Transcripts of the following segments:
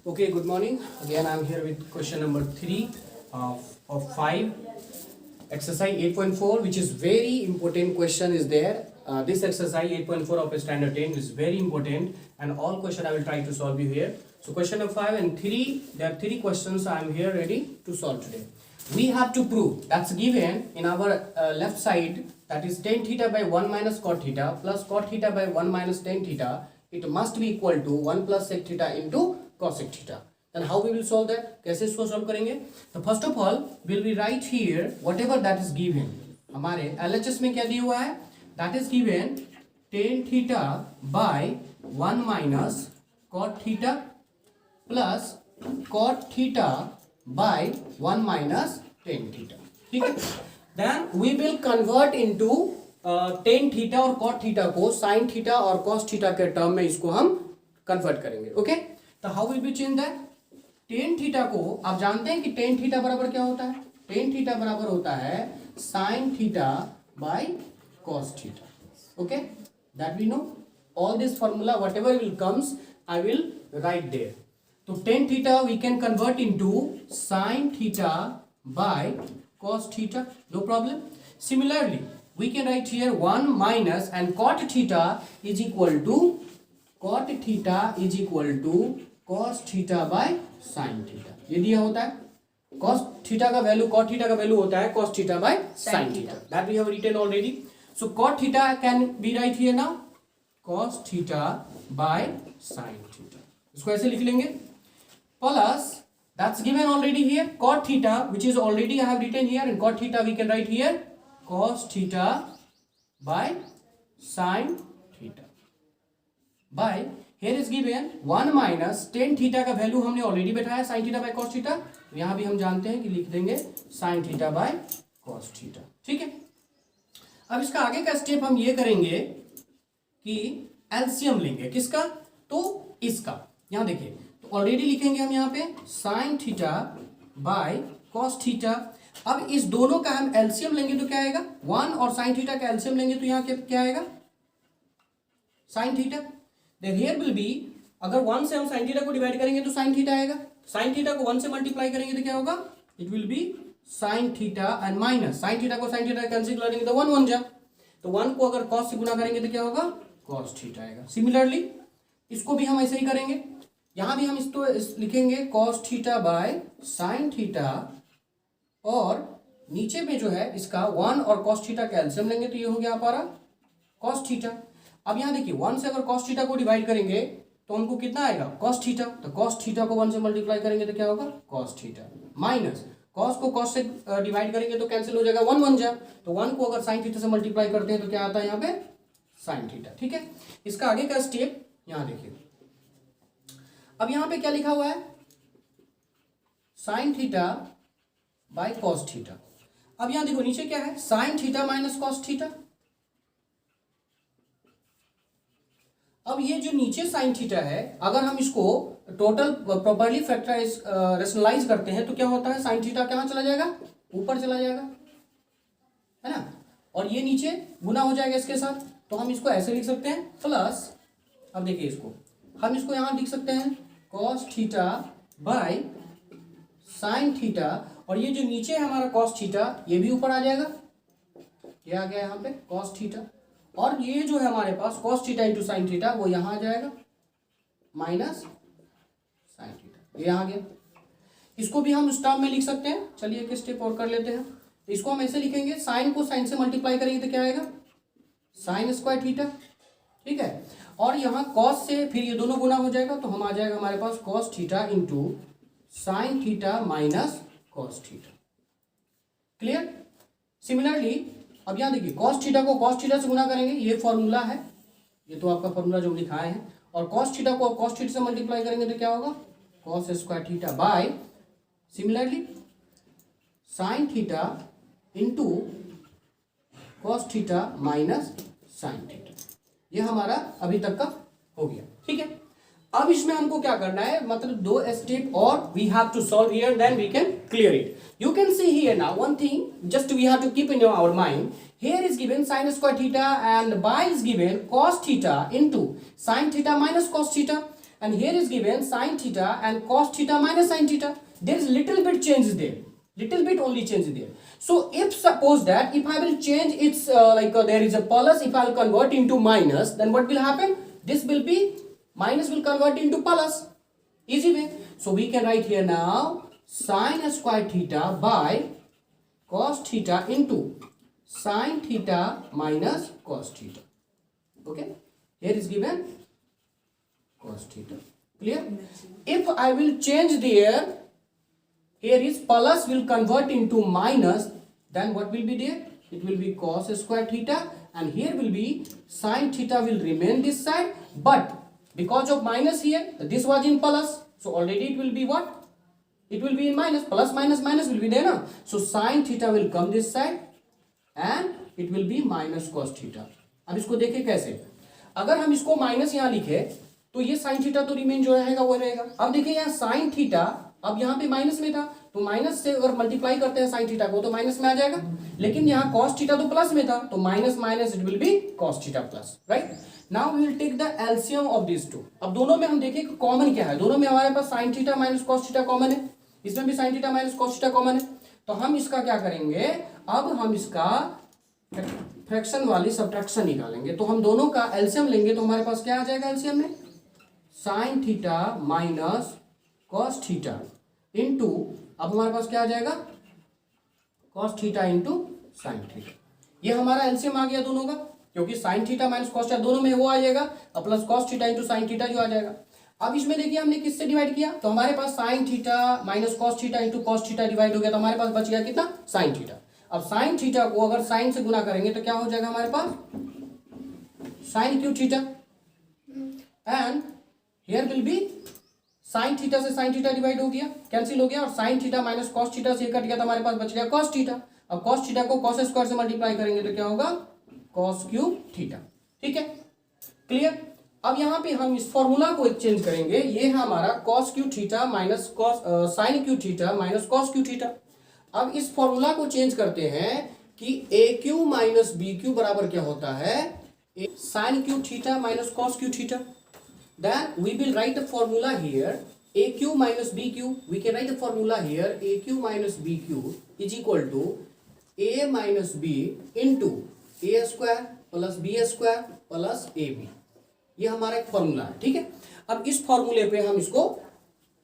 Okay, good morning. Again, I'm here with question number 3 of 5. Exercise 8.4, which is very important question is there. This exercise 8.4 of standard 10 is very important, and all question I will try to solve you here. So question number 5 and 3, there are 3 questions I am here ready to solve today. We have to prove that's given in our left side, that is tan theta by 1 minus cot theta plus cot theta by 1 minus tan theta. It must be equal to 1 plus sec theta into cosec theta. Then how we will solve that? कैसे इसको solve करेंगे? So first of all, will we write here whatever that is given. हमारे LHS में क्या दिया हुआ है? That is given tan theta by 1 minus cot theta plus cot theta by 1 minus tan theta. ठीक है? Then we will convert into tan theta और cot theta को sin theta और cos theta के टर्म में इसको हम कन्वर्ट करेंगे. ओके? तो how will be change that? tan theta को आप जानते हैं कि tan थीटा बराबर क्या होता है? tan थीटा बराबर होता है sin theta by cos theta. Okay, that we know. All this formula whatever will comes I will write there. तो tan theta we can convert into sin theta by cos theta. No problem. Similarly we can write here 1 minus and cot theta is equal to cos theta by sin theta. ये दिया होता है. cos theta का value cot theta का value होता है cos theta by sin theta. That we have written already. So cot theta can be right here now. cos theta by sin theta. इसको ऐसे लिख लेंगे. Plus that's given already here cot theta, which is already I have written here, and cot theta we can write here cos theta by sin theta by here is given 1 minus tan theta का value हमने already बैठाया sin theta by cos theta. यहां भी हम जानते हैं कि लिख देंगे sin theta by cos theta. ठीक है. अब इसका आगे का स्टेप हम ये करेंगे कि एलसीएम लेंगे. किसका? तो इसका. यहां देखिए, तो ऑलरेडी लिखेंगे हम यहाँ पे sin theta by cos theta. अब इस दोनों का हम एलसीएम लेंगे तो क्या आएगा? 1 और sin थीटा का एलसीएम लेंगे तो यहाँ क्या आएगा? sin theta. Then here will be, अगर 1 से हम sin थीटा को डिवाइड करेंगे तो sin थीटा आएगा. sin थीटा को 1 से मल्टीप्लाई करेंगे तो क्या होगा? It will B sin theta and minus sin theta को sin थीटा कैंसिल करेंगे तो 1 1 जा. तो 1 को अगर cos से गुना करेंगे तो क्या होगा? cos थीटा आएगा. सिमिलरली इसको भी हम ऐसे ही करेंगे. यहां भी हम इसको लिखेंगे cos theta by sin theta, और नीचे में जो है इसका 1 और cos थीटा का एलसीएम लेंगे तो ये हो गया हमारा cos थीटा. अब यहाँ देखिए 1 से अगर cos थीटा को डिवाइड करेंगे तो हमको कितना आएगा? cos theta. तो cos थीटा को 1 से मल्टीप्लाई करेंगे तो क्या होगा? cos थीटा माइनस cos को cos से डिवाइड करेंगे तो कैंसिल हो जाएगा, 1 1 जा. तो 1 को अगर sin थीटा से मल्टीप्लाई करते हैं तो क्या आता है यहाँ पे? sin theta. ठीक है. इसका आगे का स्टेप यहाँ देखिए. अब यहाँ पे क्या लिखा हुआ है? sin theta by cos theta. अब यहां देखो नीचे क्या है? sin theta minus cos theta. अब ये जो नीचे sin थीटा है, अगर हम इसको टोटल प्रॉपर्ली फैक्टराइज रेशनलाइज करते हैं तो क्या होता है? sin थीटा कहां चला जाएगा? ऊपर चला जाएगा, है ना. और ये नीचे गुना हो जाएगा इसके साथ. तो हम इसको ऐसे लिख सकते हैं प्लस, अब देखिए इसको हम इसको यहां लिख सकते हैं cos theta by sin theta, और ये जो नीचे है हमारा cos थीटा ये भी ऊपर आ जाएगा. ये आ गया यहाँ पे cos थीटा, और ये जो है हमारे पास cos theta into sine theta वो यहाँ आ जाएगा माइनस साइन थीटा. ये आ गया. इसको भी हम इस टर्म में लिख सकते हैं. चलिए एक स्टेप और कर लेते हैं. तो इसको हम ऐसे लिखेंगे, साइन को साइन से मल्टीप्लाई करेंगे तो क्या आएगा? Sign square theta. ठीक है. और यहाँ cos से फिर ये दोनों गुना हो जाएगा तो हम आ जाएगा हमारे पास cos theta into sine theta minus cos theta. Clear. Similarly अब यहां देखिए cos थीटा को cos थीटा से गुना करेंगे, ये फॉर्मूला है, ये तो आपका फॉर्मूला जो लिखाए हैं. और cos थीटा को cos थीटा से मल्टीप्लाई करेंगे तो क्या होगा? cos square theta by similarly sin theta into cos theta minus sin theta. ये हमारा अभी तक का हो गया. ठीक है. अब इसमें हमको क्या करना है? मतलब 2 स्टेप और we have to solve here, then we can clear it. You can see here now one thing, just we have to keep in our mind. Here is given sin square theta and by is given cos theta into sin theta minus cos theta, and here is given sin theta and cos theta minus sin theta. There is little bit change there, little bit only change there. So if suppose that if I will change its there is a plus, if I will convert into minus, then what will happen? This will be minus will convert into plus. Easy way. So we can write here now sin square theta by cos theta into sin theta minus cos theta. Okay, here is given cos theta. Clear? If I will change there, here is plus will convert into minus, then what will be there? It will be cos square theta, and here will be sin theta will remain this side, but because of minus here, this was in plus, so already it will be what? It will be in minus. Plus minus minus will be there na? So sin theta will come this side and it will be minus cos theta. अब इसको देखें कैसे, अगर हम इसको minus यहाँ लिखे तो ये साइन थीटा तो रिमेन जो रहेगा वो रहेगा. अब देखिए यहाँ साइन थीटा अब यहाँ पे माइनस में था, तो माइनस से अगर मल्टीप्लाई करते हैं साइन थीटा को तो माइनस में आ जाएगा, लेकिन यहाँ कॉस थीटा तो प्लस में था, तो minus minus it will be cos theta plus. Right, now we will take the LCM of this two. अब दोनों में हम देखें कॉमन क्या है. दोनों में हमारे पास sine theta minus cos theta common है, इसमें भी sine theta minus cos theta common है. तो हम इसका क्या करेंगे, अब हम इसका फ्रैक्शन वाली सब्ट्रैक्शन निकालेंगे. तो हम दोनों का एलसीएम लेंगे, तो हमारे पास क्या आ जाएगा एलसीएम में? Sign theta minus cos theta into, अब हमारे पास क्या आ जाएगा? Cos theta into sine theta. ये हमारा एलसीएम आ गया दोनों का, क्योंकि sign theta minus cos theta दोनों में वो आ जाएगा, और plus cos theta into sine theta जो आ जाएगा. अब इसमें देखिए हमने किससे डिवाइड किया, तो हमारे पास sine theta minus cos theta into cos theta divide हो गया, तो हमारे पास बच गया कितना? Sine theta. अब साइन थीटा को अगर साइन से गुना करेंगे तो क्या हो जाएगा हमारे पास? Sine cube theta, and here will be sine theta से साइन थीटा डिवाइड हो गया, कैंसिल हो गया, और sine theta minus cos theta से कट गया, तो हमारे पास बच गया कॉस थीटा. अब कॉस थीटा को कॉस स्क्वायर से मल्टीप्लाई करेंगे तो क्या होगा? Cos cube theta. ठीक है, क्लियर. अब यहाँ पे हम इस फॉर्मूला को एक्सचेंज करेंगे. ये है हमारा cos cube theta minus cos sine cube theta minus cos cube theta. अब इस फॉर्मूला को चेंज करते हैं कि a cube minus b cube बराबर क्या होता है? Sine cube theta minus cos cube theta. Then we will write the formula here, AQ minus BQ. We can write the formula here, AQ minus BQ is equal to A minus B into A square plus B square plus AB. ये हमारा एक formula है. ठीक है, अब इस फॉर्मूले पे हम इसको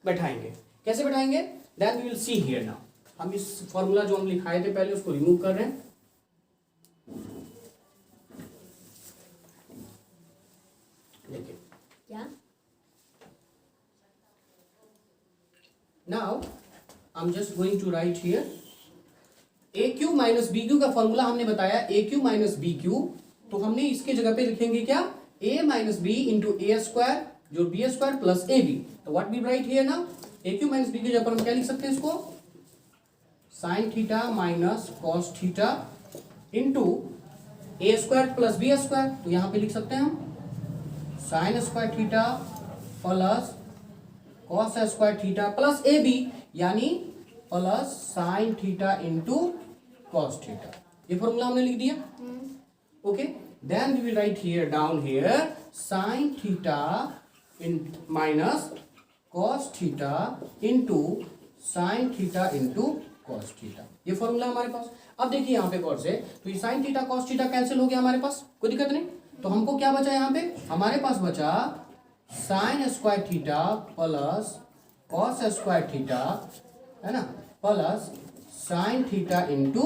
बैठाएंगे. कैसे बैठाएंगे? Then we will see here now. हम इस फॉर्मूला जो हम लिखाए थे पहले उसको रिमूव कर रहे हैं. देखिए क्या? Now I'm just going to write here AQ minus BQ का फॉर्मूला हमने बताया AQ minus BQ, तो हमने इसके जगह पे लिखेंगे क्या? A minus B into A square जो B square plus AB. तो what we write here now? AQ minus B की जगह पर हम क्या लिख सकते हैं इसको? Sign theta minus cos theta into A square plus B square. तो यहाँ पे लिख सकते हैं हम sine square theta plus cos square theta plus A B, यानी plus sine theta into cos theta. ये फॉर्मूला हमने लिख दिया. Okay, then we will write here down here sine theta in minus cos theta into sine theta into cos theta. ये formula हमारे पास. अब देखिए यहाँ पे कौन से, तो ये sine theta cos theta cancel हो गया हमारे पास, कोई दिक्कत नहीं. तो हमको क्या बचा यहाँ पे? हमारे पास बचा sign square theta plus cos square theta, है ना, plus sine theta into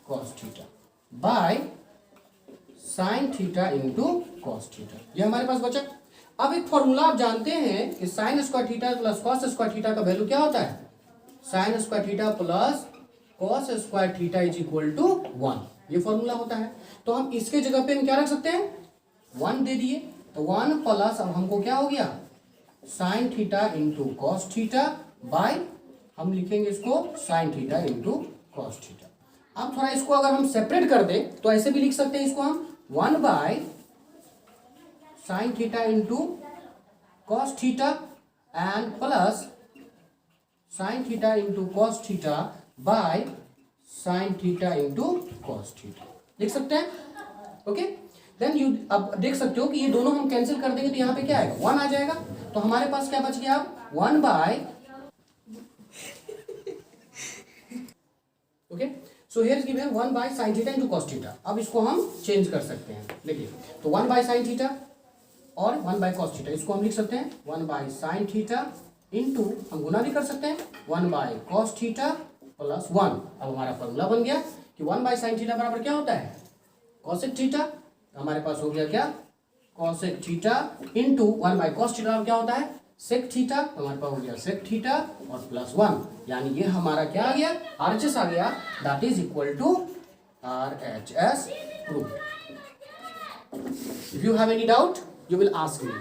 cos theta by sine theta into cos theta. ये हमारे पास बचा. अब एक फॉर्मूला आप जानते हैं कि sine square theta plus cos square theta का वैल्यू क्या होता है? Sine square theta plus cos square theta is equal to 1. ये फॉर्मूला होता है. तो हम इसके जगह पे हम क्या रख सकते हैं? 1 दे दिए, तो 1 प्लस अब हमको क्या हो गया? Sign theta into cos theta by हम लिखेंगे इसको sign theta into cos theta. अब थोड़ा इसको अगर हम सेपरेट कर दें तो ऐसे भी लिख सकते हैं इसको हम 1 by sine theta into cos theta and plus sine theta into cos theta by sine theta into cos theta लिख सकते हैं. ओके, देन यू अब देख सकते हो कि ये दोनों हम कैंसिल कर देंगे तो यहाँ पे क्या आएगा? 1 आ जाएगा. तो हमारे पास क्या बच गया अब 1 by okay so here is given 1 by sine theta into cos theta. अब इसको हम चेंज कर सकते हैं, देखिए तो 1 बाय साइन थीटा और 1 बाय कॉस थीटा, इसको हम लिख सकते हैं 1 बाय साइन थीटा इंटू हम गुना भी कर सकते हैं 1 बाय कॉस थीटा प्लस 1। अब हमारा फॉर्मूला बन गया कि 1 बाय साइन थीटा बराबर क्या होता है कॉसेक थीटा। हमारे पास हो गया क्या cosec theta into 1 by cos theta क्या होता है सेक थीटा। हमारे पास हो गया सेक थीटा और प्लस 1, यानी ये हमारा क्या आ गया RHS आ गया, that is equal to RHS proof. If you have any doubt you will ask me.